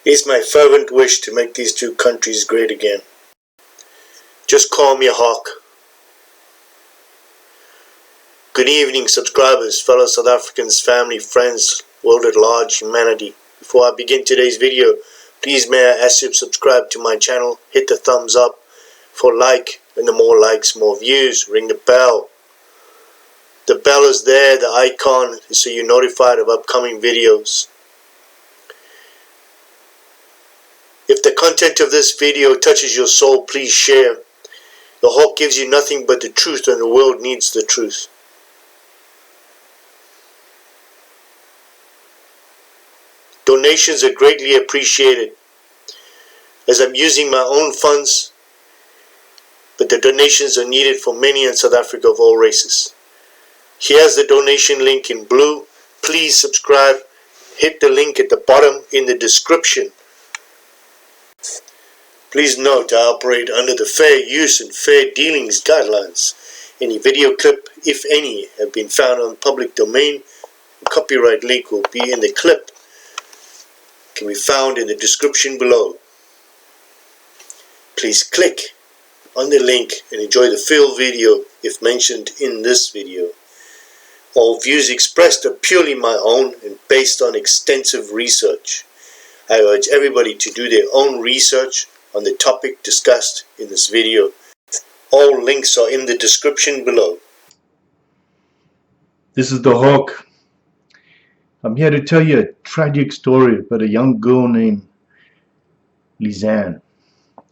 It is my fervent wish to make these two countries great again. Just call me a hawk. Good evening, subscribers, fellow South Africans, family, friends, world at large, humanity. Before I begin today's video, please may I ask you to subscribe to my channel, hit the thumbs up for like, and the more likes, more views. Ring the bell. The bell is there, the icon, so you're notified of upcoming videos. If the content of this video touches your soul, please share. The hawk gives you nothing but the truth, and the world needs the truth. Donations are greatly appreciated, as I'm using my own funds, but the donations are needed for many in South Africa of all races. Here's the donation link in blue. Please subscribe. Hit the link at the bottom in the description. Please note I operate under the fair use and fair dealings guidelines. Any video clip, if any, have been found on public domain. The copyright link will be in the clip. Can be found in the description below. Please click on the link and enjoy the full video if mentioned in this video. All views expressed are purely my own and based on extensive research. I urge everybody to do their own research on the topic discussed in this video. All links are in the description below. This is the Hawk. I'm here to tell you a tragic story about a young girl named Lizanne,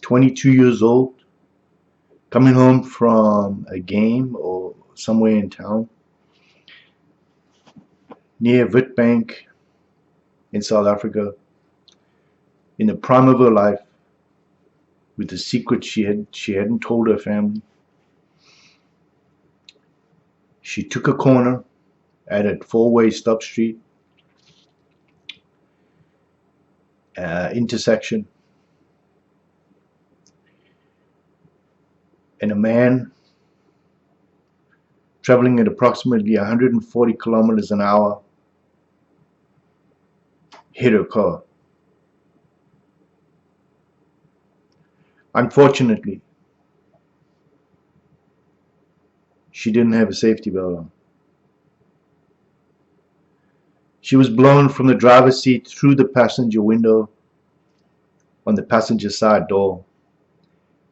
22 years old, coming home from a game or somewhere in town near Witbank in South Africa, in the prime of her life, with the secret she hadn't told her family. She took a corner at a four-way stop street intersection, and a man traveling at approximately 140 kilometers an hour hit her car. Unfortunately, she didn't have a safety belt on. She was blown from the driver's seat through the passenger window on the passenger side door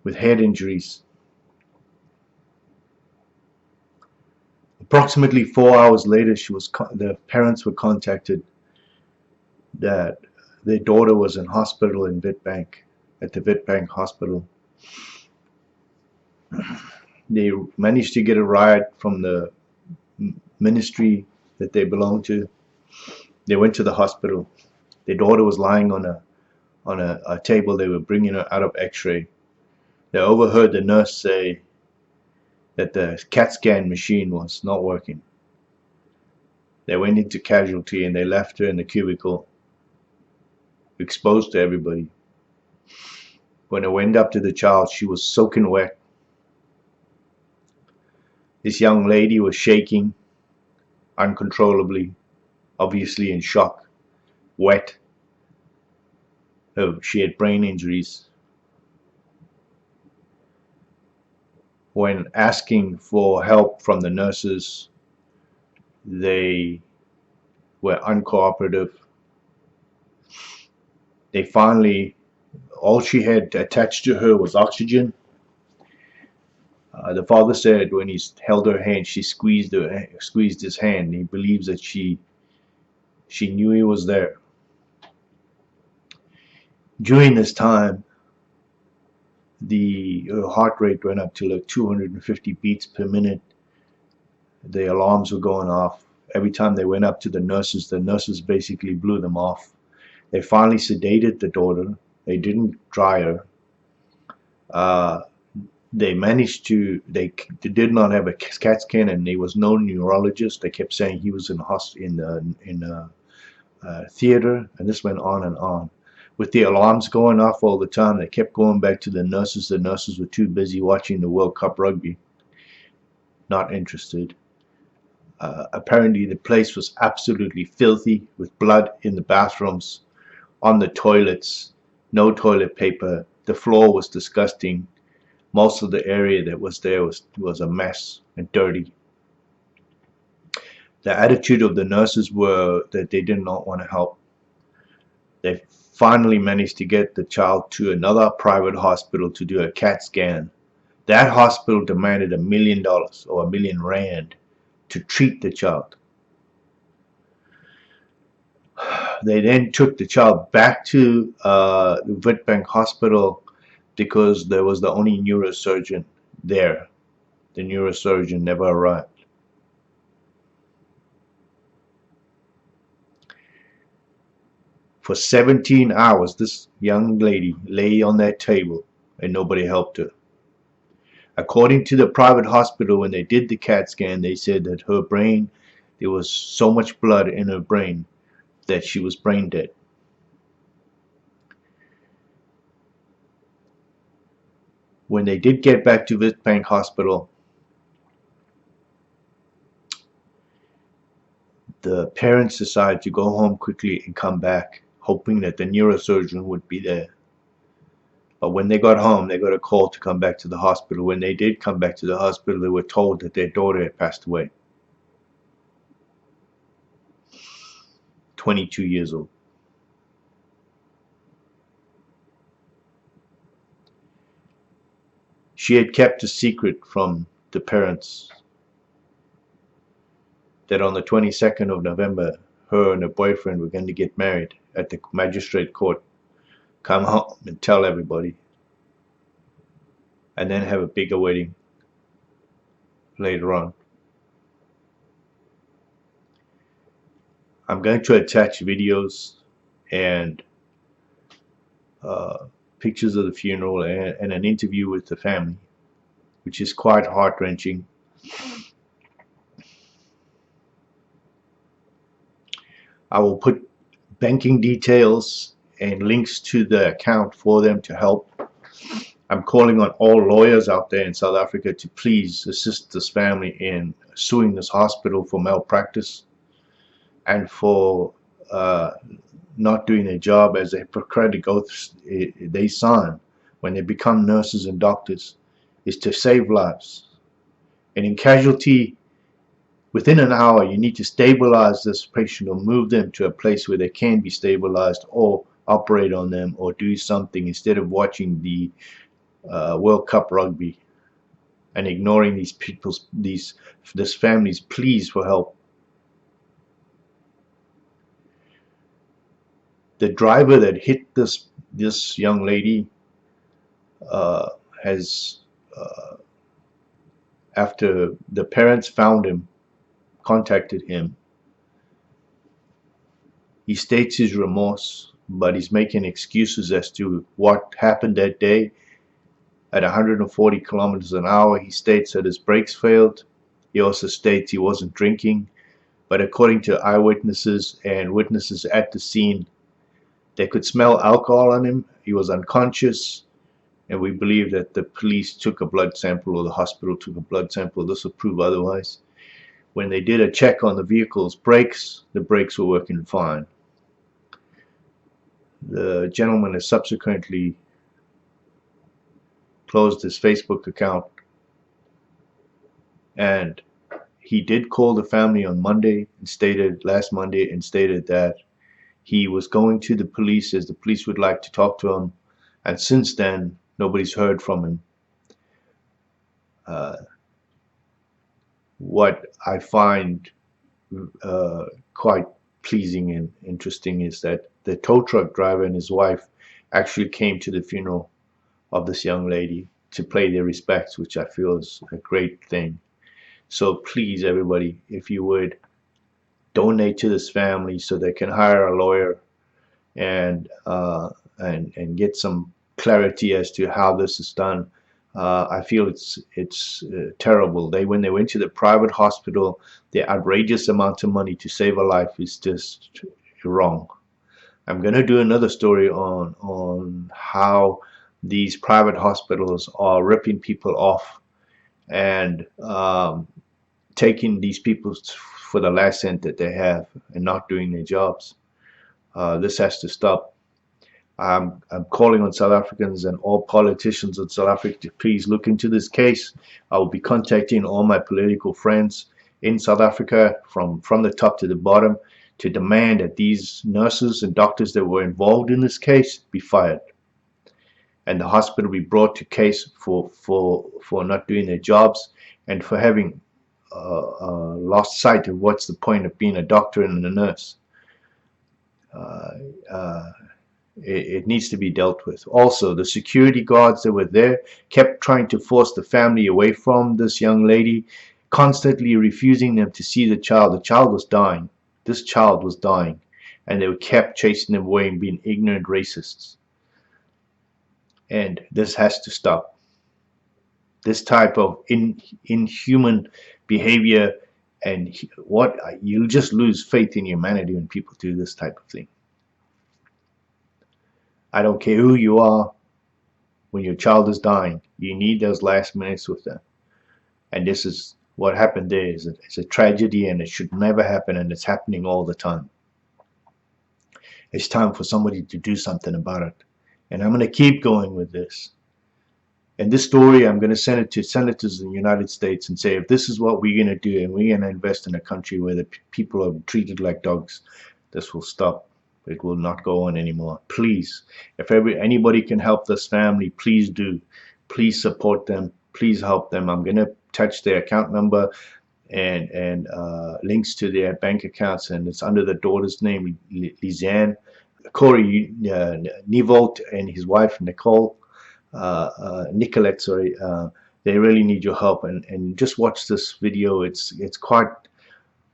with head injuries. Approximately 4 hours later, the parents were contacted that their daughter was in hospital in Witbank, at the Witbank hospital. They managed to get a ride from the ministry that they belonged to. They went to the hospital. Their daughter was lying on a table. They were bringing her out of x-ray. They overheard the nurse say that the CAT scan machine was not working. They went into casualty and they left her in the cubicle, exposed to everybody. When I went up to the child, she was soaking wet. This young lady was shaking uncontrollably, obviously in shock, wet. She had brain injuries. When asking for help from the nurses, they were uncooperative. They finally, all she had attached to her was oxygen. The father said when he held her hand, she squeezed his hand. He believes that she knew he was there. During this time, her heart rate went up to like 250 beats per minute. The alarms were going off. Every time they went up to the nurses basically blew them off. They finally sedated the daughter. They didn't dry her. They managed to, they did not have a CAT scan, and there was no neurologist. They kept saying he was in theater, and this went on and on. With the alarms going off all the time, they kept going back to the nurses. The nurses were too busy watching the World Cup rugby, not interested. Apparently the place was absolutely filthy, with blood in the bathrooms, on the toilets, no toilet paper. The floor was disgusting. Most of the area that was there was a mess and dirty. The attitude of the nurses were that they did not want to help. They finally managed to get the child to another private hospital to do a CAT scan. That hospital demanded $1 million or R1 million to treat the child. They then took the child back to Witbank Hospital because there was the only neurosurgeon there. The neurosurgeon never arrived. For 17 hours, this young lady lay on that table and nobody helped her. According to the private hospital, when they did the CAT scan, they said that her brain, there was so much blood in her brain that she was brain dead. When they did get back to Witbank Hospital, the parents decided to go home quickly and come back, hoping that the neurosurgeon would be there. But when they got home, they got a call to come back to the hospital. When they did come back to the hospital, they were told that their daughter had passed away. 22 years old. She had kept a secret from the parents that on the 22nd of November, her and her boyfriend were going to get married at the magistrate court. Come home and tell everybody, and then have a bigger wedding later on. I'm going to attach videos and pictures of the funeral and an interview with the family, which is quite heart-wrenching. I will put banking details and links to the account for them to help. I'm calling on all lawyers out there in South Africa to please assist this family in suing this hospital for malpractice and for not doing their job as a Hippocratic oath they sign when they become nurses and doctors, is to save lives. And in casualty, within an hour, you need to stabilize this patient or move them to a place where they can be stabilized, or operate on them, or do something instead of watching the World Cup rugby and ignoring these people's, this family's pleas for help. The driver that hit this young lady has, after the parents found him, contacted him, he states his remorse, but he's making excuses as to what happened that day. At 140 kilometers an hour, he states that his brakes failed. He also states he wasn't drinking, but according to eyewitnesses and witnesses at the scene, they could smell alcohol on him. He was unconscious, and we believe that the police took a blood sample, or the hospital took a blood sample. This will prove otherwise. When they did a check on the vehicle's brakes, the brakes were working fine. The gentleman has subsequently closed his Facebook account, and he did call the family on Monday and stated, last Monday, and stated that he was going to the police as the police would like to talk to him, and since then nobody's heard from him. What I find quite pleasing and interesting is that the tow truck driver and his wife actually came to the funeral of this young lady to pay their respects, which I feel is a great thing. So please, everybody, if you would, donate to this family so they can hire a lawyer and get some clarity as to how this is done. I feel it's terrible. When they went to the private hospital, the outrageous amount of money to save a life is just wrong. I'm going to do another story on how these private hospitals are ripping people off and taking these people for the last cent that they have and not doing their jobs. This has to stop. I'm calling on South Africans and all politicians in South Africa to please look into this case. I will be contacting all my political friends in South Africa from the top to the bottom to demand that these nurses and doctors that were involved in this case be fired, and the hospital be brought to case for not doing their jobs and for having lost sight of what's the point of being a doctor and a nurse. It needs to be dealt with. Also, the security guards that were there kept trying to force the family away from this young lady, constantly refusing them to see the child. The child was dying. This child was dying, and they kept chasing them away and being ignorant racists. And this has to stop. This type of inhuman behavior, and you'll just lose faith in humanity when people do this type of thing. I don't care who you are. When your child is dying, you need those last minutes with them. And this is what happened there. It's a tragedy, and it should never happen, and it's happening all the time. It's time for somebody to do something about it. And I'm going to keep going with this. And this story, I'm going to send it to senators in the United States and say, if this is what we're going to do, and we're going to invest in a country where the people are treated like dogs, this will stop. It will not go on anymore. Please, if anybody can help this family, please do. Please support them. Please help them. I'm going to touch their account number and links to their bank accounts, and it's under the daughter's name, Lizanne Nieuwouldt, and his wife Nicole. Nicolette, sorry. They really need your help, and just watch this video. It's quite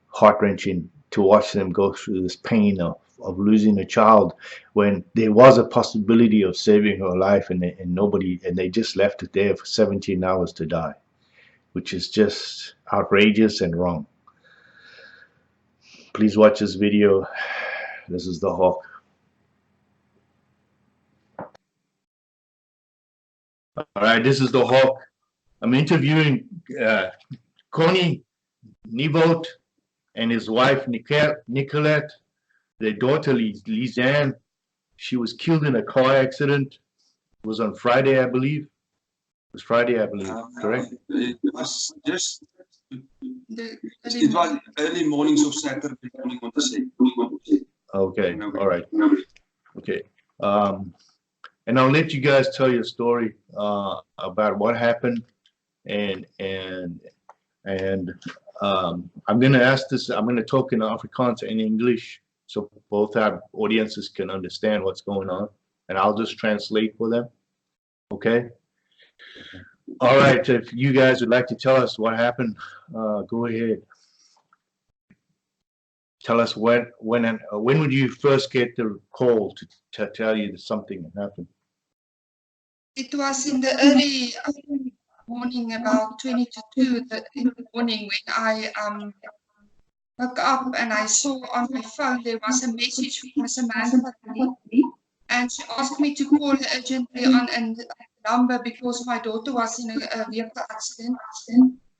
heart-wrenching to watch them go through this pain of losing a child when there was a possibility of saving her life, and they just left it there for 17 hours to die, which is just outrageous and wrong. Please watch this video. This is the Hawk. All right, this is the Hawk. I'm interviewing Coenie Niewoudt and his wife Nicolette, their daughter Lizanne. She was killed in a car accident. It was on Friday, I believe. It was Friday, I believe, correct? It was just, it was early mornings of Saturday morning on the same. Okay, all right. Okay. And I'll let you guys tell your story about what happened, and I'm going to ask this. I'm going to talk in Afrikaans and English, so both our audiences can understand what's going on, and I'll just translate for them. Okay. All right. If you guys would like to tell us what happened, go ahead. Tell us when would you first get the call to tell you that something had happened? It was in the early morning, about 20 to 2 in the morning, when I woke up and I saw on my phone there was a message from Samantha, and she asked me to call her urgently on a number because my daughter was in a vehicle accident.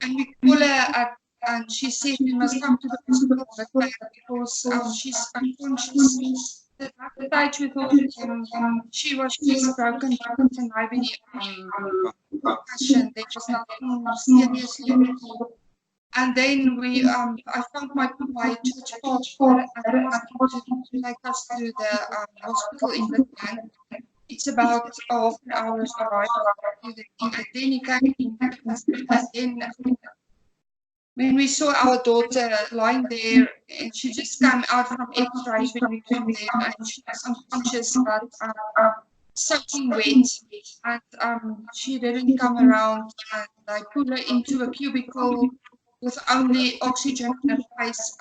And we call her and she said we must come to the hospital with her because she's unconscious. The stage with her, she was just broken and having concussion. There was nothing seriously. And then I found my church father and asked him to take us to the hospital in the bank. It's about half an hour's drive to the clinic. Then he came in, and then when we saw our daughter lying there, and she just came out from X-rays when we came there, and she was unconscious but soaking wet, and she didn't come around, and I put her into a cubicle with only oxygen in her face,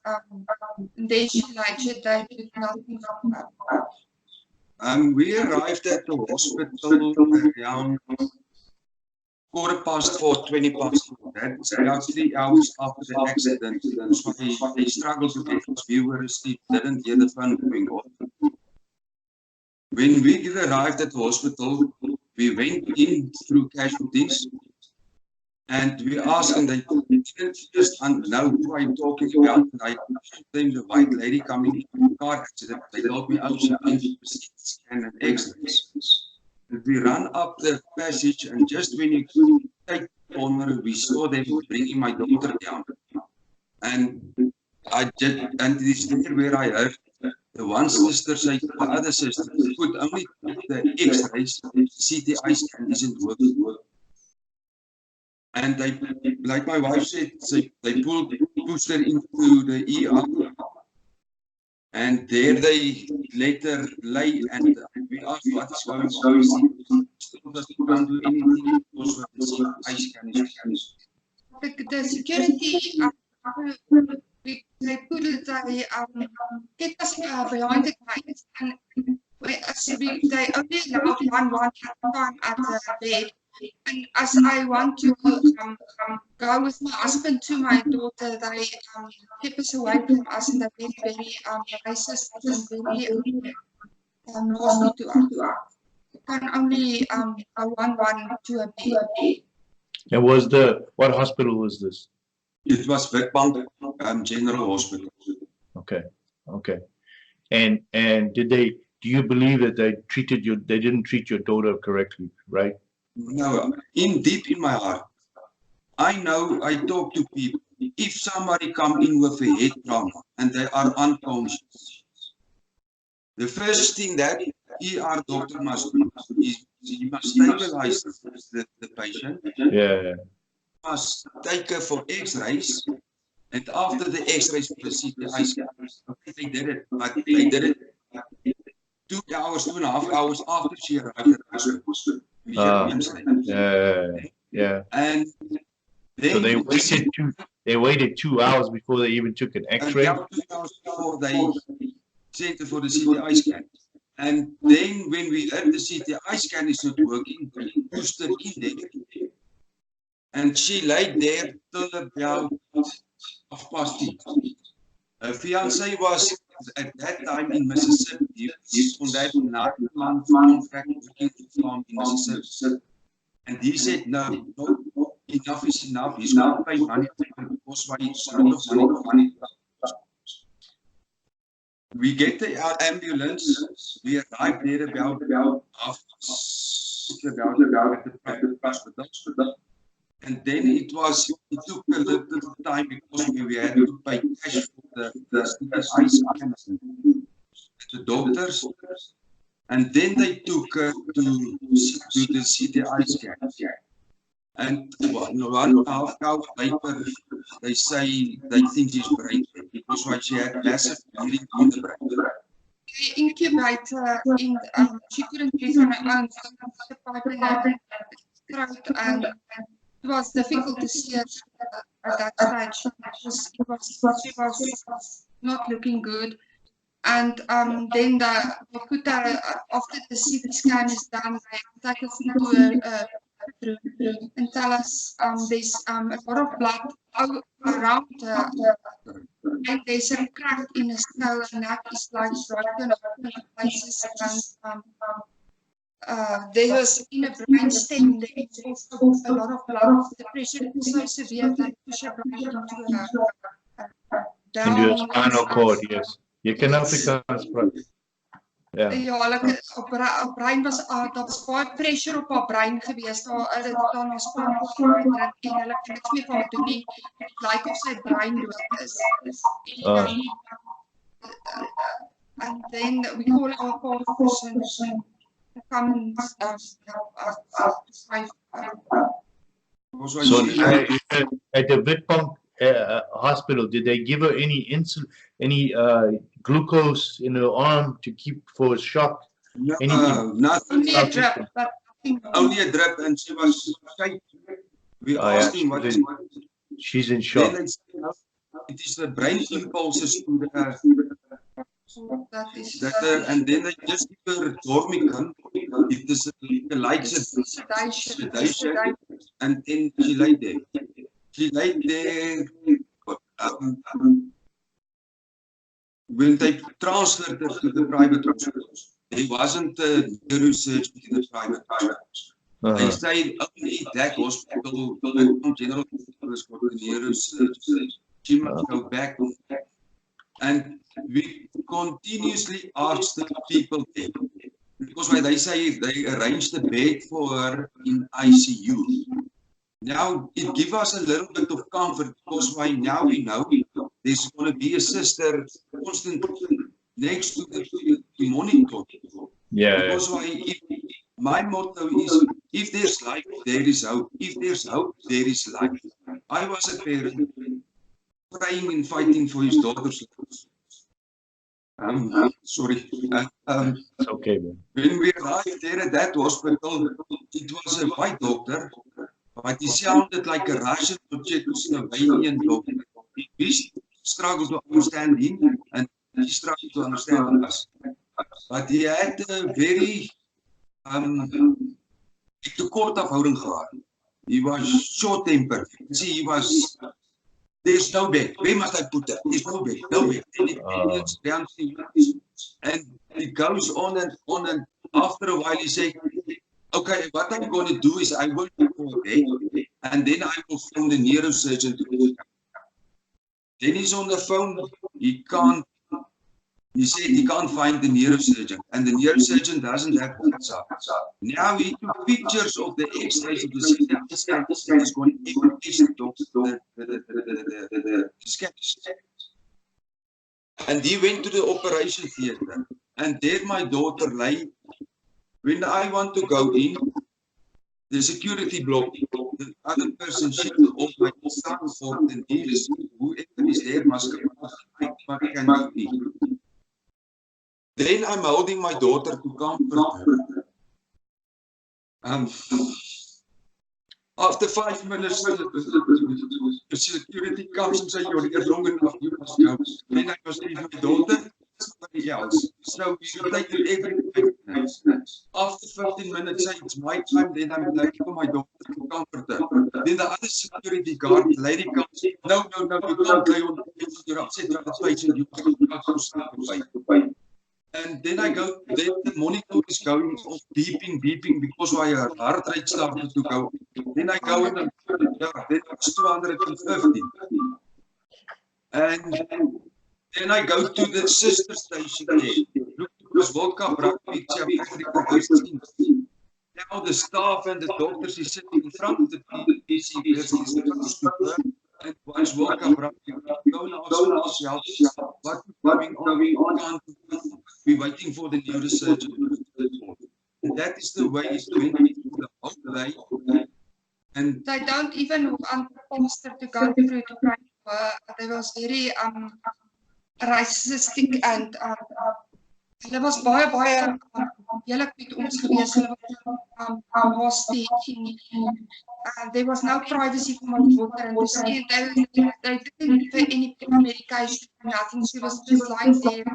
and then she died with nothing from her. We arrived at the hospital around 4:15, 20:15. That's about 3 hours after the accident. So they struggled to get his viewers, didn't hear the phone going off. When we arrived at the hospital, we went in through casualties, And we asked them, they didn't just know who I'm talking about. And I showed them the white lady coming in the car accident. They told me, oh, she needs to scan and X-rays. And we ran up the passage, and just when you take the corner, we saw them bringing my daughter down. And and it is there where I heard the one sister say to the other sister, could only take the X-rays, CTI scan isn't working. And they, like my wife said, they pushed her into the ER, and there they let her lay, and we asked what is going on. Still can't do anything because of the CTI scan is. The security, they put it, get us behind the gates, and they only allowed one at a time at the bed. And as I want to go with my husband to my daughter, they keep us away from us, and they're very, very racist and very nasty to us. You can only go one to a bed. And what hospital was this? It was Witbank General Hospital. Okay, okay. And do you believe that they didn't treat your daughter correctly, right? No, deep in my heart, I know, I talk to people, if somebody come in with a head trauma and they are unconscious, the first thing that ER doctor must do is he must stabilize the patient. Yeah. Must take her for X-rays, and after the X-rays for the CTI scan. Okay, they did it, but they did it 2.5 hours after she arrived at the hospital. Yeah. And then so they waited 2 hours before they even took an X-ray. 2 hours before they sent her for the CTI scan. And then when we heard the CTI scan is not working, we pushed her in there. And she lay there till about 10:30. Her fiancé was at that time in Mississippi. He's on that 9-month contract working for farm in Mississippi. And he said, no, enough is enough. He's going to pay money because why it's a lot of money. We get the ambulance. We arrived there about at the hospital. And then it took a little time because we had to pay cash for the CTI scan, the doctors, and then they took her to the CTI scan. And 1.5 hours later, they say they think she's brain dead because she had massive bleeding in the brain. The incubator, she couldn't breathe on her own, so the pipe in her throat, and it was difficult to see her at that stage. She was not looking good. And then they put her, after the CT scan is done, they take us into a room and tell us there's a lot of blood around her, and there's a crack in the skull, and that is like broken open places, and there was in a brain stem, there is also a lot of blood. The pressure is so severe that push her brain into a spinal cord, yes. You can Afrikaans praat. Ja, op brein was, daar was baie pressure op haar brein gewees. Hulle het dan haar spinal cord gedruk en hulle kan niks meer van doen nie. Dit lyk of sy brein dood is. And then we call our poor person to come and help us. So at the Witbank hospital, did they give her any insulin, any glucose in her arm to keep for a shock? No, nothing. Only a drip, but only a drip, and she was shaking. We asked him what is. She's in shock. Then it is the brain impulses to the. And then they just give her dormicum. It is like sedation, and then she lay there. She lay there. When they transferred her to the private hospitals, there wasn't a neurosurgeon in the private hospitals. They say only that hospital, General Hospital is got the nearest. She must go back. And we continuously ask the people there. Because why they say they arranged a bed for her in ICU. Now, it gives us a little bit of comfort because why now we know there's going to be a sister constantly next to the monitor. Yeah. Because why, my motto is, if there's life, there is hope. If there's hope, there is life. I was a parent praying and fighting for his daughter's life. Sorry. It's okay, man. When we arrived there at that hospital, it was a white doctor, but he sounded like a Russian or Czechoslovakian doctor. We struggled to understand him, and he struggled to understand us. But he had a very tekortafhouding gehad. He was short-tempered. See, he was. There's no bed. Where must I put that? There's no bed. No bed. And it goes on, and after a while he said, okay, what I'm going to do is I will go for a bed, and then I will phone the neurosurgeon to come. Then he's on the phone. He said he can't find the neurosurgeon, and the neurosurgeon doesn't have WhatsApp. Now he took pictures of the X-rays of the CT scan. He's going to test the scan. And he went to the operation theater, and there my daughter lay. When I want to go in, the security block, the other person shifted off my son for the nearest. Whoever is there must come. I can go in. Then I'm holding my daughter to comfort her. After 5 minutes, the security comes and says, you're here long enough, you must go. Then I must leave my daughter, somebody else. So we related everything. After 15 minutes, say it's my time, then I'm looking for my daughter to comfort her. Then the other security guard, the lady comes, no, you can't lay on the bed, you're upset, you're patient, you can't go sleep away. And then I go, then the monitor is going off, beeping, because my heart rate started to go. Then I go in, and then it's 250. And then I go to the sister station there. Look, because Vodka Brakkie, now the staff and the doctors is sitting in front of the PC, and once Vodka Brakkie, go and ask yourself, what's going on? We're waiting for the neurosurgeon. And that is the way it's went the whole day. And they don't even want the pastor to go through to pray for her. They was very racistic and hulle was baie heerlik met ons gewees. Hulle was teaching. There was no privacy for my daughter, and they didn't give her any medication, nothing. She was just like there.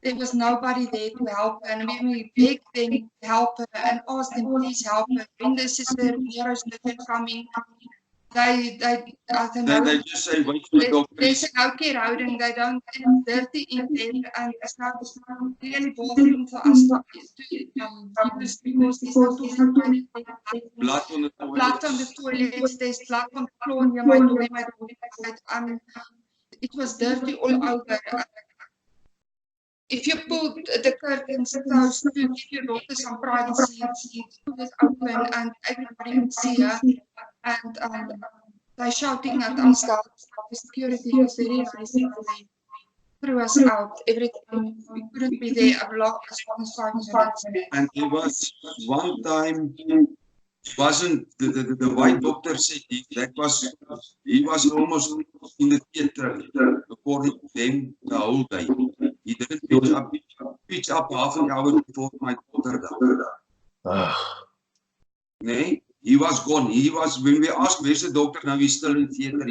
There was nobody there to help her, and when we begged them to help her and asked them, please help her. When the sister neurosurgeon coming, they just say, wait for the doctor. There's an okay houding, they don't dirty in there, and it's not really bothering for us to use, because there's no blood on the toilets, there's blood on the floor near my toilet. It was dirty all over. If you pull the curtains close to give your daughter some privacy, it's open and everybody would see her. And they're shouting at us that the security was very aggressive. They threw us out every time. We couldn't be there a block as long as 5 minutes. And there was one time, wasn't the white doctor said he was almost in the theater according to them the whole day. He didn't pitch up half an hour before my daughter died. Nee, he was gone. He was, when we asked where's the doctor, now he's still in theater,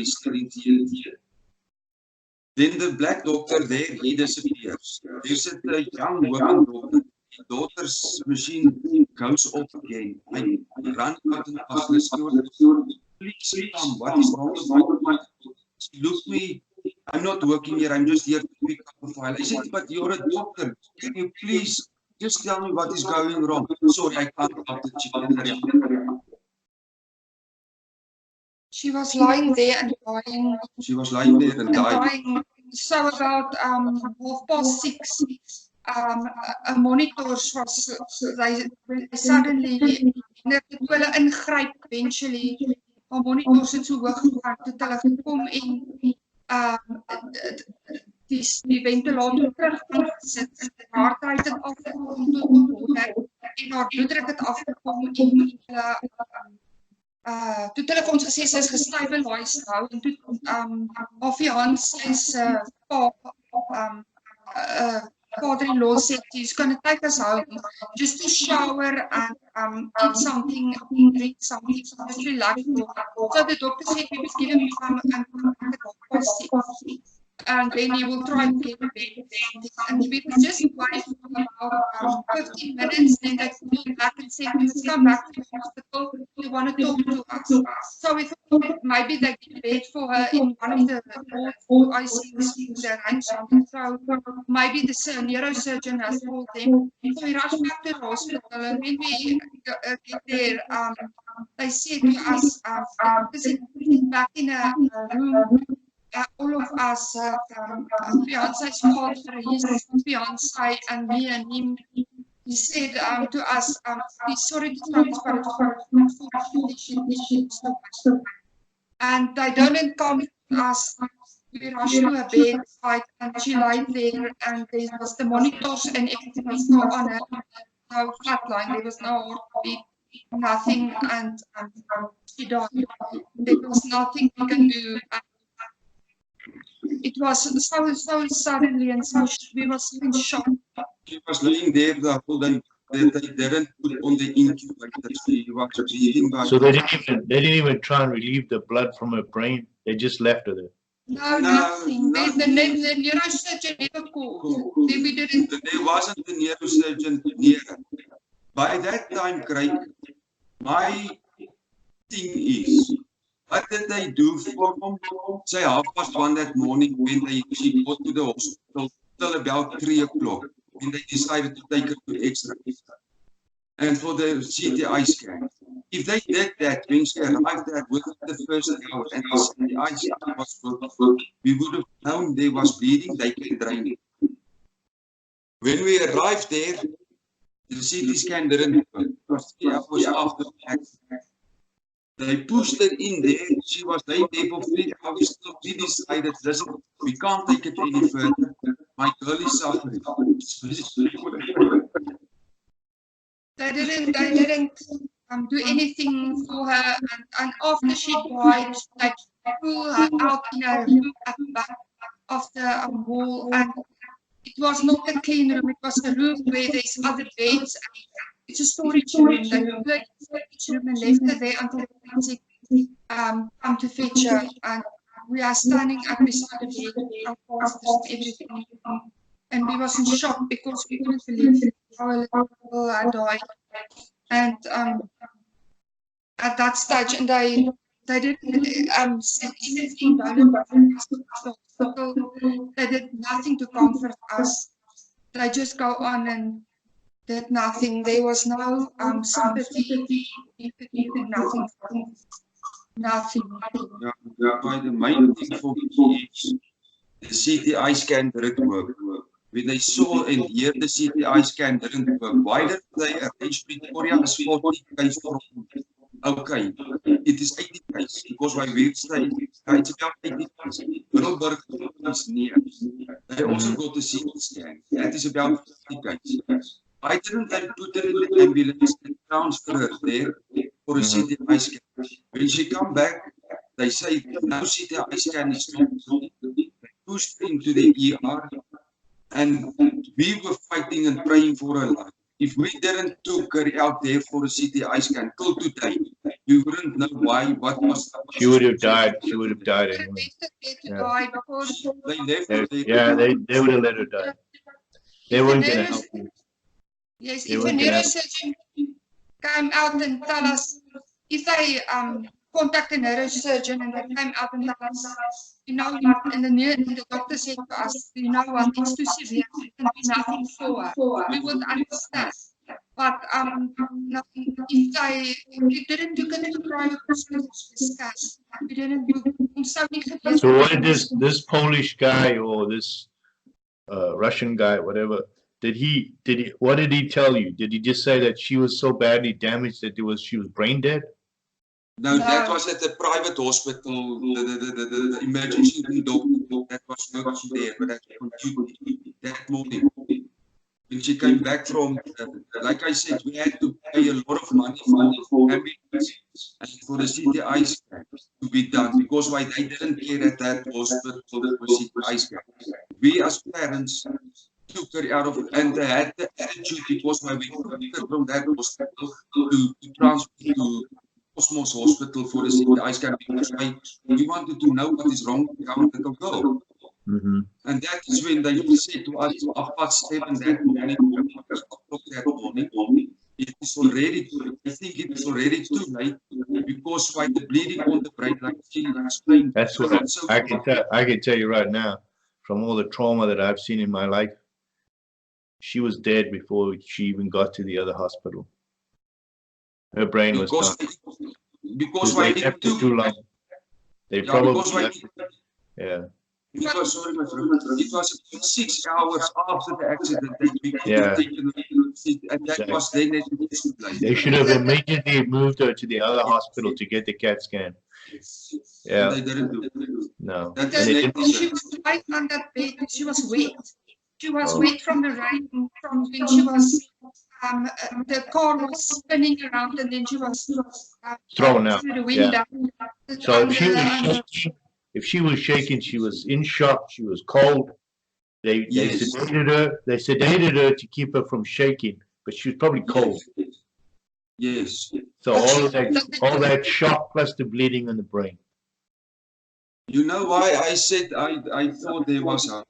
Then the black doctor there, he disappears. There's a young woman doctor. The daughter's machine goes off again. I run out and ask the steward, please come, what is wrong with my daughter? She looked at me, I'm not working here, I'm just here to pick up a file. I said, but you're a doctor, can you please just tell me what is going wrong? Sorry, I can't help the chicken. She was lying there and dying. She was lying there and dying. So about 6:30, monitors was they suddenly toe hulle ingryp eventually. Haar monitors het so hoog gegaan toe hulle gekom en die ventilator terug aangesit en haar hartrytme het afgekom tot 100 en haar bloeddruk het afgekom en toe hulle vir ons gesê sy is gestabiliseer nou en toe haar fiance is father-in-law said he's going to take us home just to shower and eat something, drink something, just relax. So the doctor said he was giving me some antibiotics and then he will try to get a bed or something. And we were just waiting for about 15 minutes, then they called back and said, let's come back to the hospital, they want to talk to us. So we thought maybe they get a bed for her in one of the ICUs in the range. So maybe the neurosurgeon has called them. So we rushed back to the hospital and when we get there, they said to us, back in a room, all of us, fiance's father, his fiance, and me and him, he said to us, he's sorry to transport, but unfortunately she and they don't come to us. We rushed to a bedside and she lay there and there was the monitors and everything was still on her. No flatline, there was no heartbeat, nothing, and she died. There was nothing we can do. It was so suddenly and so we were in shock. She was laying there the whole day. They didn't put on the incubator. She was breathing by. So they didn't even try and relieve the blood from her brain. They just left her there. No, nothing. The neurosurgeon never called. We didn't. There wasn't a neurosurgeon near her. By that time, Craig, my thing is, what did they do for them? Say 1:30 that morning when she got to the hospital till about 3 o'clock. And they decided to take her to X-ray and for the CTI scan. If they did that when she arrived there within the first hour and the CTI scan was good, we would have known there was bleeding, they can drain it. When we arrived there, the CT scan didn't work. It was 3 hours after the accident. They pushed her in there. She was laying there for 3 hours till we decided, listen, we can't take it any further. My girl is suffering. They didn't do anything for her, and after she died, they pulled her out in a room at the back of the wall, and it was not a clean room, it was a room where there's other beds. It's a storage room. They put it in the storage room and left her there until the Capitec come to fetch her, and we are standing up beside the bed, our pastors, everything. And we was in shock because we couldn't believe our little girl had died. And at that stage, and they didn't say anything. They did nothing to comfort us. They just go on and did nothing. There was no sympathy, nothing. By the main thing for me is the CTI scan didn't work. When they saw and heard the CTI scan didn't work, why did they arrange Pretoria as 40 cases for? Okay, it is 80 cases because my website it's about 80 cases. Middelburg is near. They also got the CT scan. That is about 50 cases. I didn't then put her in the ambulance and transfer her there for a CTI scan. When she come back, they say no CTI scan is not. They pushed her into the ER. And we were fighting and praying for her life. If we didn't took her out there for a CTI scan till today, we wouldn't know why, what was happening. She would have died. She would have died anyway. Yeah. They left her there. Yeah, they would have let her die. They weren't going to help you. Yes, if a neurosurgeon came out and tell us, if they contact a neurosurgeon and they came out and tell us, you know what, and the doctor said to us, you know what, it's too severe, we can do nothing for her, we would understand. But no, if you didn't look at the private hospitals discussed, we didn't look. So what did this Polish guy or this Russian guy, whatever, what did he tell you? Did he just say that she was so badly damaged that she was brain dead? No, that was at the private hospital, the emergency room doctor that was working there, but that on duty that morning. When she came back from, like I said, we had to pay a lot of money for ambulance and for the CTI scan to be done, because why they didn't care at that hospital for CTI scan. We as parents took her out of, and they had the attitude, because why we took her from that hospital to transfer to Cosmos Hospital for the CTI scan, because we wanted to know what is wrong with our little girl. And that is when they said to us, 7:30 that morning, it is already, I think it is already too late, because why the bleeding on the brain, like she explained. That's what I can tell you right now, from all the trauma that I've seen in my life, she was dead before she even got to the other hospital. Her brain was gone. Because they left it too long. They probably left it. Yeah. Because, sorry, my friend, it was 6 hours after the accident that we taken, and that was then at the place. They should have immediately moved her to the other hospital to get the CAT scan. Yeah. And they didn't do it. No. She was lying on that bed. She was wet. She was wet from the rain, from when she was, the car was spinning around, and then she was thrown out through the window. Yeah. So if she was shaking, she was in shock, she was cold. They sedated her to keep her from shaking, but she was probably cold. Yes. So all that shock plus the bleeding in the brain. You know why I said I thought there was a,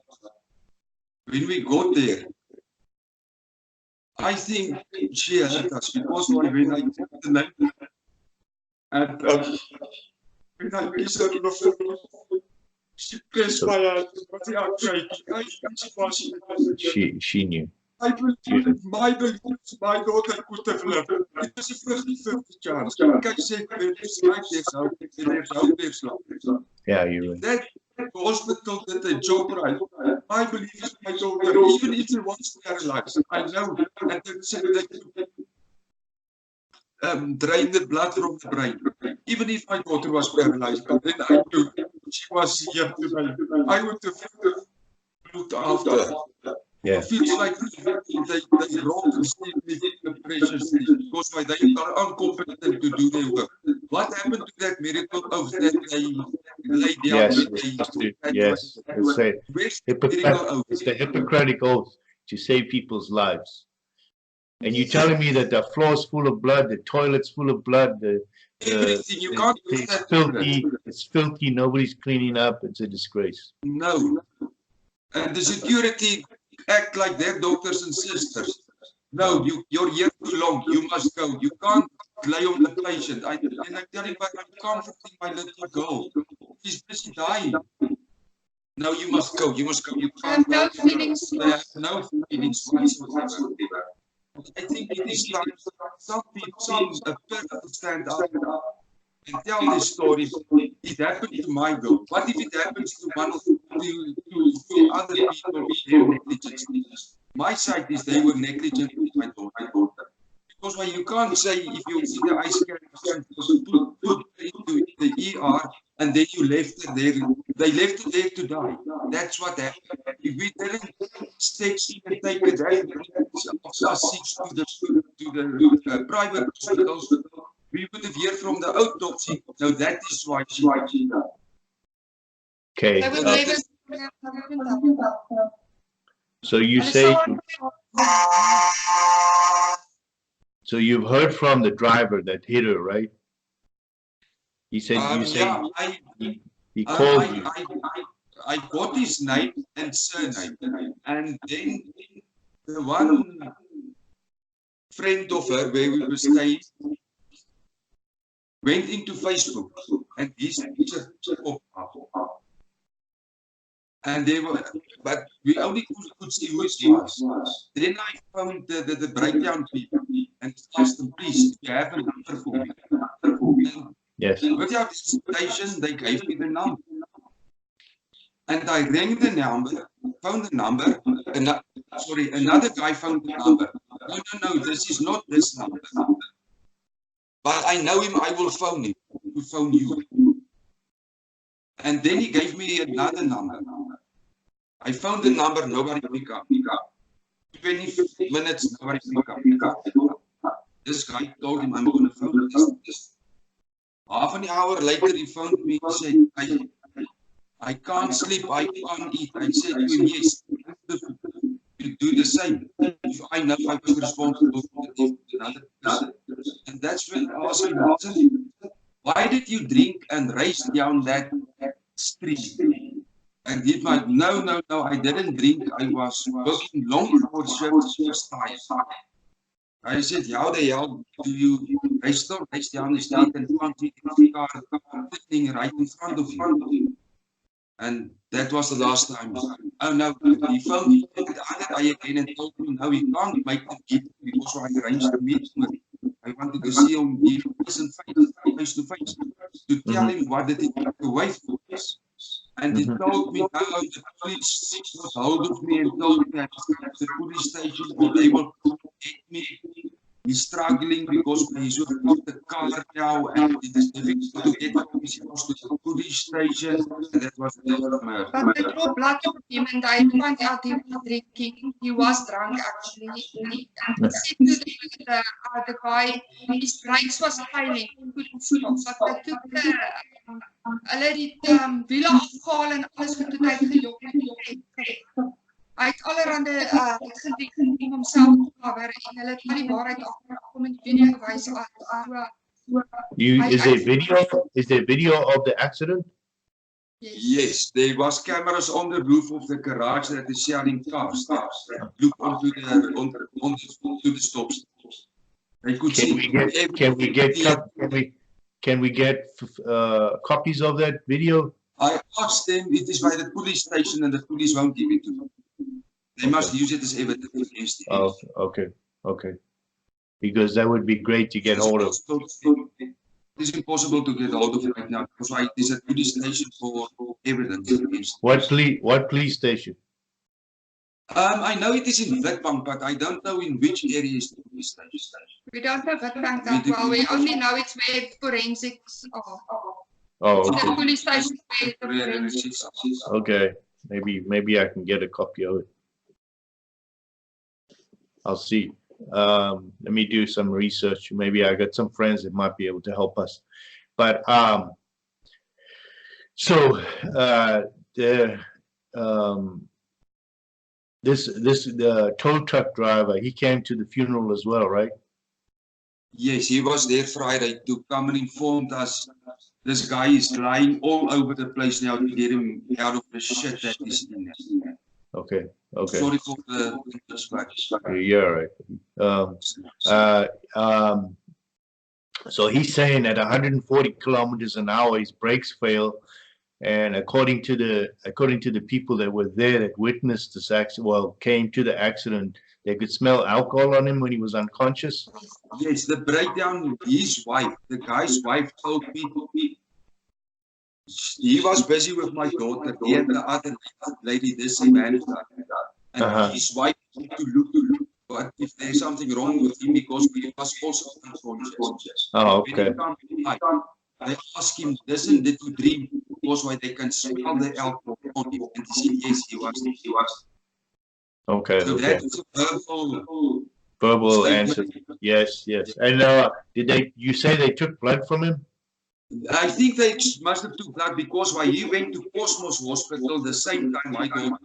when we got there, I think she helped us, because when I took the name and when I kissed her on the phone, she pressed my hand, she knew. I believe my daughter could have lived. It was a 50-50 chance. Like I said, yeah, you're right. That hospital did a job right. I believe my daughter, even if she was paralyzed, I know, and they said drain the blood from the brain. Even if my daughter was paralyzed, but then I knew she was here today, I would have looked after her. Yeah. It feels like they robbed and steal me the precious things, because why they are incompetent to do their work. What happened to that miracle of that they laid down? Yes, it's say it's the Hippocratic oath to save people's lives. And you're telling me that the floor's full of blood, the toilet's full of blood, everything, you can't do it's that. filthy, it's filthy, nobody's cleaning up, it's a disgrace. No. And the security act like their doctors and sisters. No, you're here too long, you must go. You can't lay on the patient. And I'm telling you, I'm comforting my little girl. She's busy dying. No, you must go, you must go. You can't no feelings. They have no feelings whatsoever. I think it is time some people a person stand up and tell this story. It happened to my girl. What if it happens to one of two other people with their negligence? My side is they were negligent with my daughter. Because when you can't say if you see the ice scan put into the ER and then you left it there, they left it there to die. That's what happened. If we didn't step in and take it to the private hospitals, we would have heard from the autopsy. Now that is why she died. Okay. So you say, so you've heard from the driver that hit her, right? He said, he called you. I got his name and surname, and then the one friend of her where we were staying went into Facebook, and his picture popped up. And they were, but we only could see who it was. Then I found the breakdown people and asked them, please, do you have a number for me? And Yes. without hesitation, they gave me the number. And I rang the number, found the number, and sorry, another guy found the number. No, this is not this number. But I know him, I will phone him, to phone you. And then he gave me another number. I found the number, nobody picked up. 20 minutes, nobody picked up. This guy told him, I'm going to phone this. Half an hour later, he phoned me, he said, I can't sleep, I can't eat. I said to him, yes, you do the same. If I know I was responsible for another person. And that's when I asked him, why did you drink and race down that street? And he's like, no, I didn't drink. I was working long hours, just tired. I said, how the hell do you race down the street and can't see the car sitting right in front of you? And that was the last time. Oh no, he phoned me the other day again and told me, no, he can't make the gift because I arranged the meeting. I wanted to see him face to face, to tell him what did he take away from us. And he told me, no, the police got hold of me and told me I must come to the police station and they will get me. He's struggling because he's got the car now and it is difficult to get his house to the police station. And that was the murder. But they drew blood from him and I found out he was drinking. He was drunk actually. And he said to the guy, his brakes was failing. He couldn't stop. So I took hulle het wiele afgehaal en alles goed toe tyd gejok. Hy het allerhande gedink om homself te cover en hulle het al die waarheid afgekom en die video gewys Is there video of the accident? Yes, there was cameras on the roof of the garage that is selling cars. Look onto the stops. They could Can we get copies of that video? I asked them, it is by the police station and the police won't give it to me. They must use it as evidence against it. Oh, okay. Because that would be great to get hold of. It is impossible to get hold of it right now because it is a police station for evidence against it. What police station? I know it is in Witbank, but I don't know in which area is the police station. We don't know Witbank that well. We only know it's where forensics are. Oh, okay. The police station where the forensics are. Okay, maybe I can get a copy of it. I'll see. Let me do some research. Maybe I got some friends that might be able to help us. But the tow truck driver, he came to the funeral as well, right? Yes, he was there Friday to come and informed us. This guy is lying all over the place now to get him out of the shit that is in there. Okay. Sorry for the English. Yeah, right. So he's saying at 140 kilometers an hour, his brakes fail. And according to the people that were there that witnessed this accident, came to the accident, they could smell alcohol on him when he was unconscious. Yes, the breakdown. His wife, the guy's wife, told me he was busy with my daughter. He and the other lady, this man, and his wife to look. But if there's something wrong with him, because he was also unconscious. Oh, okay. They asked him, listen, did you drink? Because why they can smell the alcohol on him. And he said, yes, he was. Okay. So okay. that's a verbal answer. Yes. And you say they took blood from him? I think they must have took blood because why he went to Cosmos Hospital the same time I go.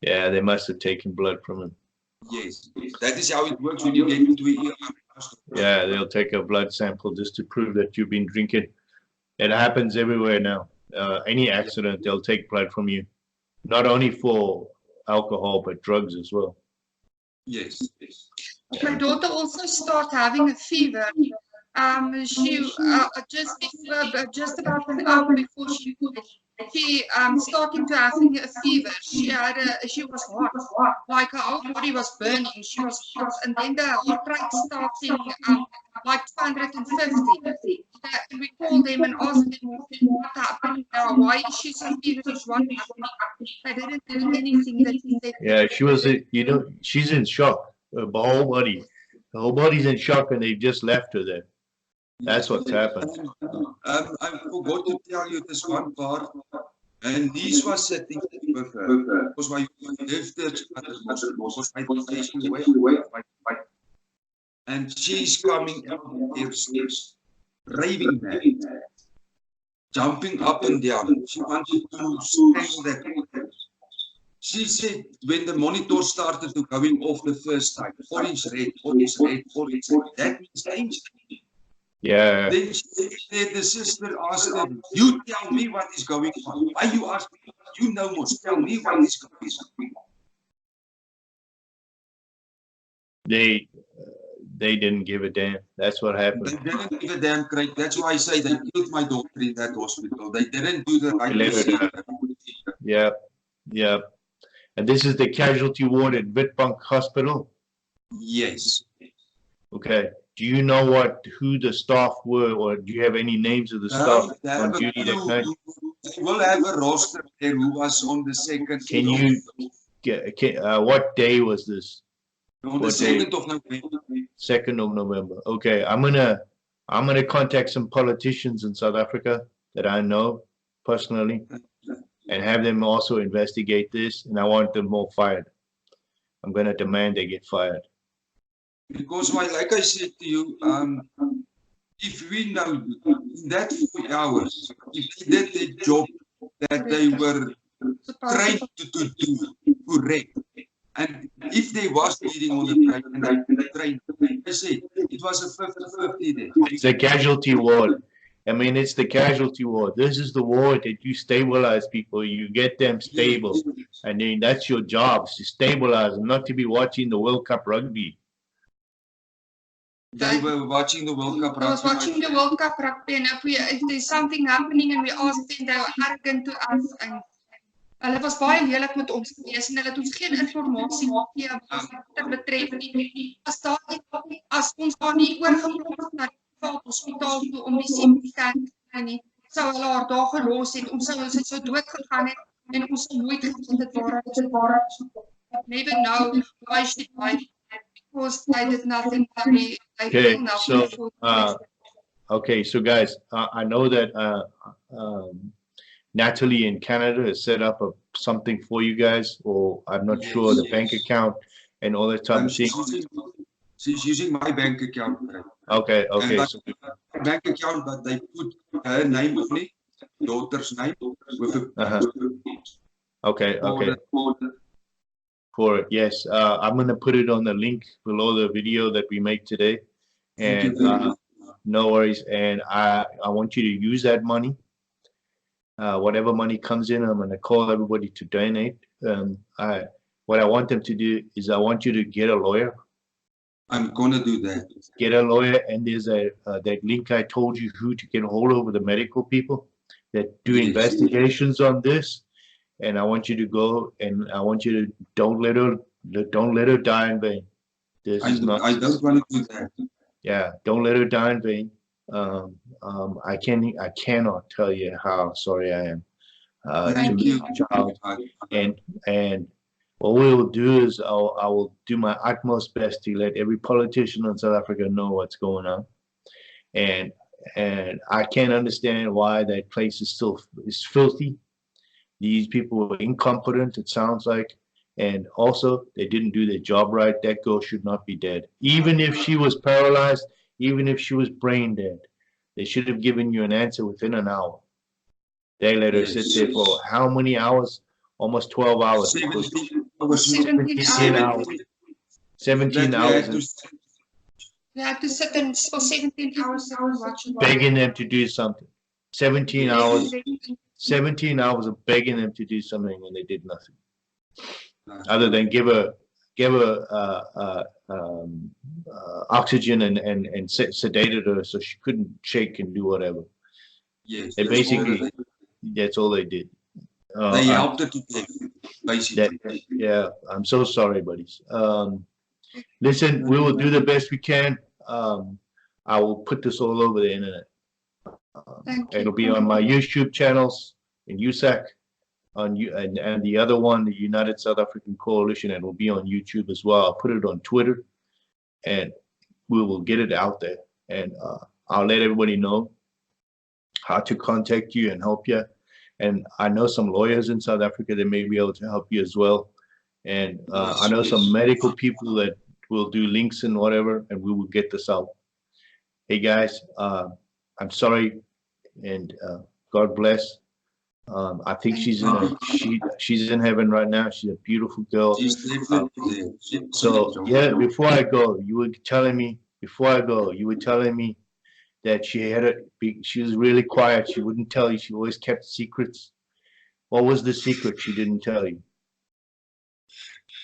Yeah, they must have taken blood from him. Yes, that is how it works when you get into a ER. Yeah, they'll take a blood sample just to prove that you've been drinking. It happens everywhere now. Any accident, they'll take blood from you. Not only for alcohol, but drugs as well. Yes. My daughter also started having a fever. She just about an hour before she she starting to having a fever. She was hot, like her whole body was burning. She was hot, and then the heart rate starting like 250. We called them and asked them what happened now. Why is she so feverish? What happened? They didn't do anything. That they Yeah, she was, you know, she's in shock. Her whole body's in shock, and they just left her there. That's what's happened. I forgot to tell you this one part. And these was sitting with her. Because my lifted and she's coming out there raving mad, jumping up and down. She wanted to strangle that. She said when the monitor started to going off the first time, orange, red, orange, red, orange, red, that means danger. Yeah. Then the sister asked her, you tell me what is going on. Why you ask me? You know most. Tell me what is going on. They didn't give a damn. That's what happened. They didn't give a damn, Craig. That's why I say they killed my daughter in that hospital. They didn't do the right thing. Yeah, yeah. And this is the casualty ward at Witbank Hospital? Yes. Okay. Do you know who the staff were, or do you have any names of the staff on duty that night? We'll have a roster there who was on the second. Can you what day was this? On the 2nd of November. 2nd of November. Okay, I'm gonna contact some politicians in South Africa that I know personally and have them also investigate this, and I want them all fired. I'm gonna demand they get fired. Because like I said to you, if we know in that 4 hours, if they did the job that they were trained to do correct, and if there was bleeding on the train, I said it was a 50-50 there. It's a casualty ward. I mean, it's the casualty ward. This is the ward that you stabilize people. You get them stable. I mean, that's your job, to stabilize them, not to be watching the World Cup rugby. They were watching the World Cup rugby. I was watching the World Cup rugby, and if there's something happening and we asked them, they were arrogant to us. And hulle was baie lelik met ons gewees en hulle het ons geen informasie gegee wat betref nie. As ons daar nie oorgekom het na die hospitaal toe om die CT-scan te kry nie, sou hulle haar daar gelos het. Ons sou dood gegaan het en ons sou nooit gevind het waar never know why she died, because they did nothing. Okay, so guys, I know that Natalie in Canada has set up something for you guys, or I'm not sure, the bank account and all that type of thing. She's using my bank account. Okay. So, bank account, but they put her name on it, daughter's name, with a Okay. For it, yes. I'm gonna put it on the link below the video that we make today, and no worries. And I want you to use that money. Whatever money comes in, I'm gonna call everybody to donate. What I want them to do is I want you to get a lawyer. I'm gonna do that. Get a lawyer, and there's that link I told you who to get a hold of, the medical people that do investigations on this. And I want you to go, and I want you to don't let her die in vain. I don't want to do that. Yeah, don't let her die in vain. I cannot tell you how sorry I am. Thank you. Child. And what we will do is I will do my utmost best to let every politician in South Africa know what's going on. And I can't understand why that place is filthy. These people were incompetent, it sounds like, and also they didn't do their job right. That girl should not be dead. Even if she was paralyzed, even if she was brain dead, they should have given you an answer within an hour. They let her sit there for how many hours? Almost 12 hours. 17 hours. 17 hours. We had to sit in for 17 hours watching. Begging them to do something. 17 hours. 17 hours of begging them to do something, and they did nothing other than give her oxygen and sedated her so she couldn't shake and do whatever. Yes, They basically That's all they did. They helped her to death, basically. Yeah, I'm so sorry, buddies. Listen, we will do the best we can. I will put this all over the internet. It'll be on my YouTube channels in USAC, and the other one, the United South African Coalition, it will be on YouTube as well. I'll put it on Twitter, and we will get it out there. And I'll let everybody know how to contact you and help you. And I know some lawyers in South Africa that may be able to help you as well. And I know some medical people that will do links and whatever, and we will get this out. Hey guys, I'm sorry, and God bless. I think she's in heaven right now. She's a beautiful girl. So yeah, before I go, you were telling me that she was really quiet. She wouldn't tell you. She always kept secrets. What was the secret she didn't tell you?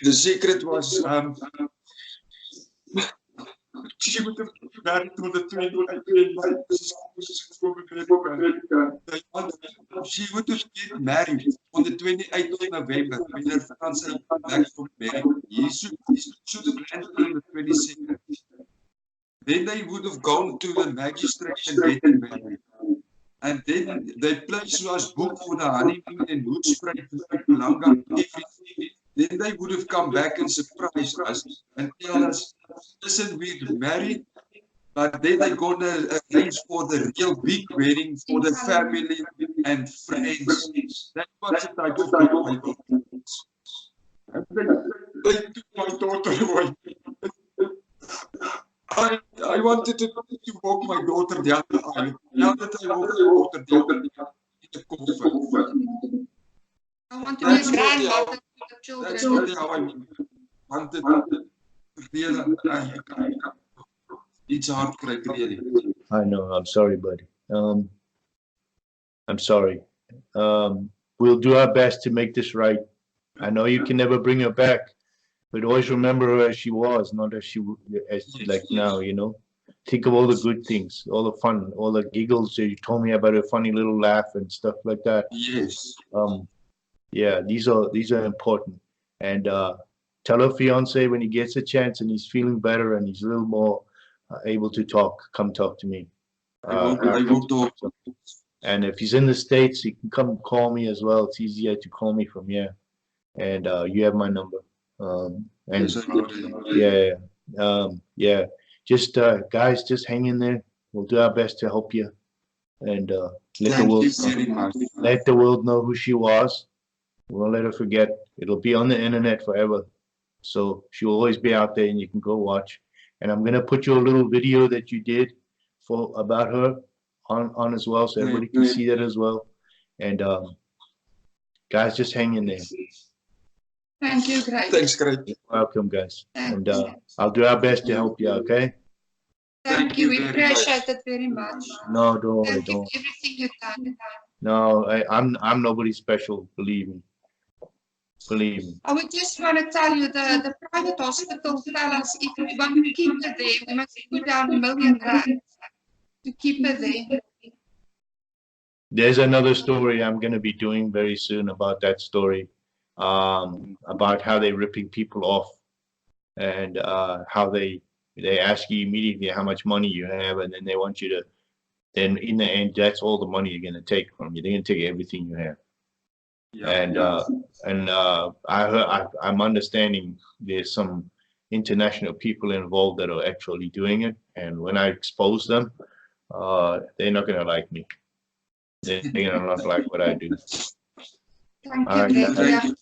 The secret was she would have married to the 28 she would have get married on the 28th of November when her fiancé back from America. He should have landed on the 22nd. Then they would have gone to the magistrate and get married. And then the place was booked for the honeymoon in Hoedspruit and Langa, everything. Then they would have come back and surprised us and tell us, listen, we're married, but then they're going to arrange for the real big wedding for the family and friends. That was the type of people. They took my daughter away. I wanted to walk my daughter down the aisle. Now that I walk my daughter down in the coffin. I want to be a grandmother to the children. That's not how I wanted to really. It's hard criteria. I know. I'm sorry, buddy. I'm sorry. We'll do our best to make this right. I know you can never bring her back, but always remember her as she was, not as like now, you know. Think of all the good things, all the fun, all the giggles that you told me about, her funny little laugh and stuff like that. Yes. Yeah, these are important. And tell her fiance when he gets a chance and he's feeling better and he's a little more able to talk, come talk to me. I will talk. And if he's in the States, he can come call me as well. It's easier to call me from here. And you have my number. Yeah. Just guys, just hang in there. We'll do our best to help you. And let the world know who she was. We won't let her forget. It'll be on the internet forever. So she'll always be out there and you can go watch. And I'm gonna put your little video that you did about her on as well, so everybody can see that as well. And guys, just hang in there. Thank you, Greg. Thanks, Greg. You're welcome, guys. And I'll do our best to help you, okay? Thank you. We appreciate it very much. No, don't worry, Thank you don't. for everything you've done. No, I'm nobody special, believe me. Believe me. I would just want to tell you the private hospital tell us if we want to keep her there, we must put down R1 million to keep her there. There's another story I'm going to be doing very soon about that story, about how they're ripping people off and how they ask you immediately how much money you have, and then they want you to, then in the end, that's all the money you're going to take from you. They're going to take everything you have. Yeah, I'm understanding there's some international people involved that are actually doing it, and when I expose them, they're not going to like me. They're going to not like what I do. Thank you, Greg.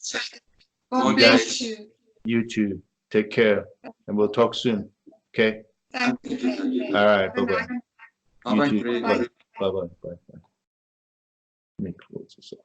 God bless you. You too. Take care, and we'll talk soon. Okay? Thank you, Greg. All right. Bye-bye. Bye-bye. You too. Bye. Bye-bye. Bye. Let me close this up.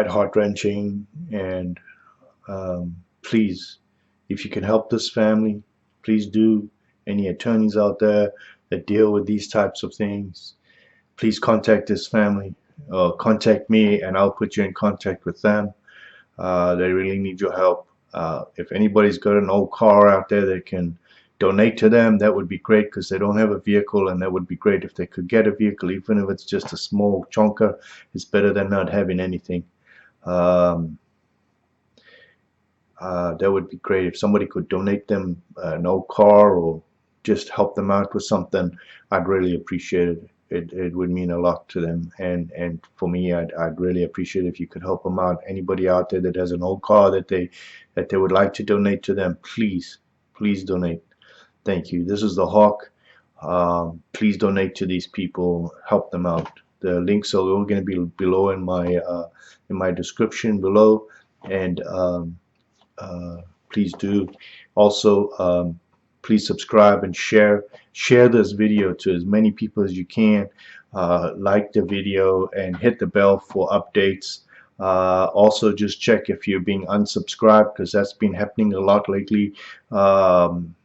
heart-wrenching. And please, if you can help this family, please do. Any attorneys out there that deal with these types of things, please contact this family, or contact me, and I'll put you in contact with them. They really need your help. If anybody's got an old car out there that can donate to them, that would be great, because they don't have a vehicle, and that would be great if they could get a vehicle, even if it's just a small chonker. It's better than not having anything. That would be great if somebody could donate them an old car, or just help them out with something. I'd really appreciate it. It would mean a lot to them, and for me, I'd really appreciate if you could help them out. Anybody out there that has an old car that they would like to donate to them, please donate. Thank you. This is the Hawk. Please donate to these people. Help them out. The links are all going to be below in my description below, and please do. Also, please subscribe and share this video to as many people as you can. Like the video and hit the bell for updates. Also, just check if you're being unsubscribed, because that's been happening a lot lately. I'm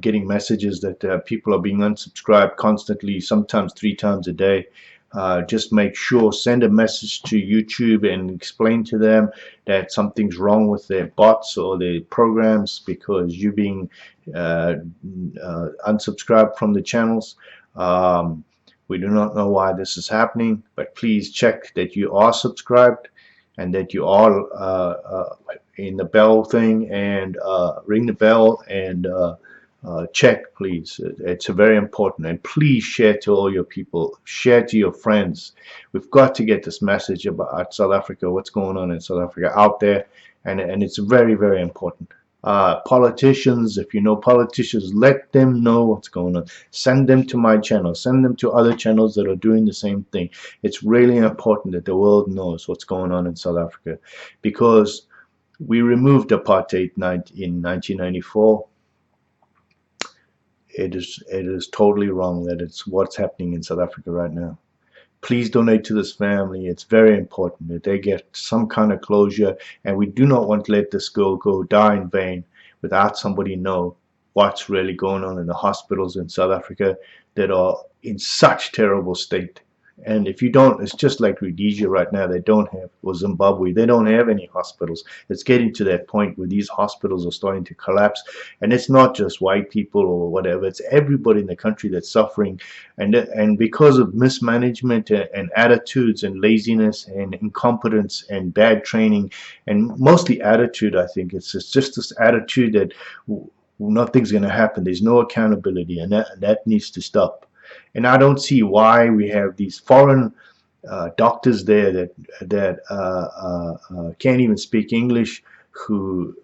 getting messages that people are being unsubscribed constantly, sometimes 3 times a day. Just make sure, send a message to YouTube and explain to them that something's wrong with their bots or their programs, because you're being unsubscribed from the channels. We do not know why this is happening, but please check that you are subscribed and that you are in the bell thing, and ring the bell, and check, please. It's very important. And please share to all your people, share to your friends. We've got to get this message about South Africa, what's going on in South Africa, out there, and it's very, very important. Politicians, if you know politicians, let them know what's going on. Send them to my channel, send them to other channels that are doing the same thing. It's really important that the world knows what's going on in South Africa, because we removed apartheid in 1994. It is totally wrong that it's what's happening in South Africa right now. Please donate to this family. It's very important that they get some kind of closure, and we do not want to let this girl go die in vain without somebody know what's really going on in the hospitals in South Africa that are in such terrible state. And if you don't, it's just like Rhodesia right now. They don't have, or Zimbabwe, they don't have any hospitals. It's getting to that point where these hospitals are starting to collapse. And it's not just white people or whatever. It's everybody in the country that's suffering. And because of mismanagement and attitudes and laziness and incompetence and bad training, and mostly attitude, I think it's just this attitude that nothing's going to happen. There's no accountability, and that needs to stop. And I don't see why we have these foreign doctors there that can't even speak English, who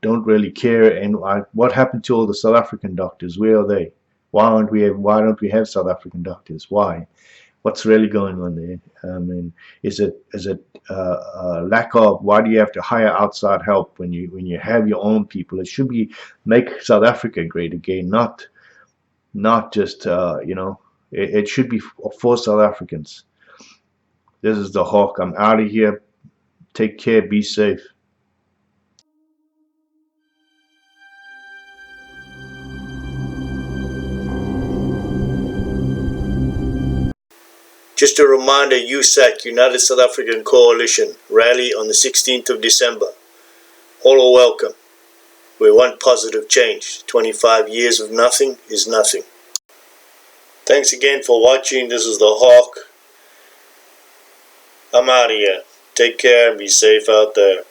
don't really care. And what happened to all the South African doctors? Where are they? Why don't we have South African doctors? Why? What's really going on there? I mean, is it lack of? Why do you have to hire outside help when you have your own people? It should be make South Africa great again, not just you know, it should be for South Africans. This is the Hawk. I'm out of here. Take care. Be safe. Just a reminder, USAC, United South African Coalition, rally on the 16th of December. All are welcome. We want positive change. 25 years of nothing is nothing. Thanks again for watching. This is the Hawk. I'm out of here. Take care and be safe out there.